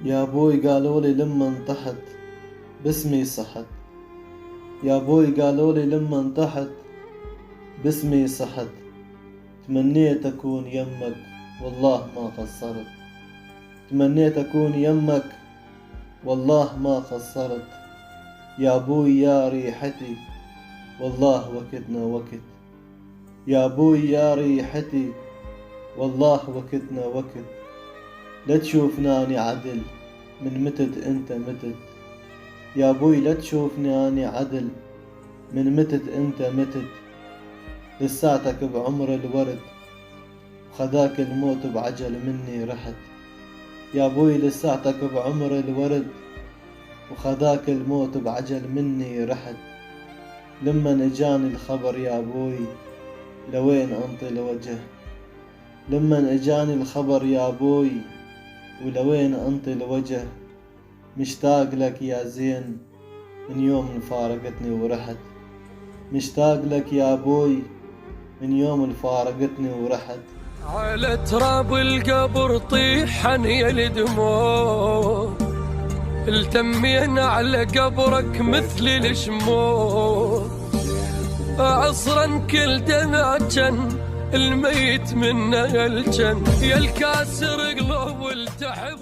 يا بوي قالولي لما انطحت باسمي صحت. يا بوي قالولي لما انطحت باسمي صحت. تمنيت أكون يمك والله ما قصرت. تمنيت أكون يمك والله ما قصرت. يا بوي يا ريحتي والله وقتنا وقت. يا بوي يا ريحتي والله وقتنا وقت. لا تشوفني أني عدل من متت انت متت. يا بوي لا تشوفني أني عدل من متت انت متت. لساتك بعمر الورد وخذاك الموت بعجل مني رحت. يا بوي لساتك بعمر الورد وخذاك الموت بعجل مني رحت. لمن اجاني الخبر يا بوي لوين انطي الوجه. لمن اجاني الخبر يا بوي ولوين انطي الوجه. مشتاق لك يا زين من يوم فارقتني ورحت. مشتاق لك يا بوي من يوم فارقتني ورحت. على تراب القبر طيحن يا الدموع. التمينا على قبرك مثل الشموع. عصرا كل دمع جن الميت منه الجن. يا الكاسر قلوب التحب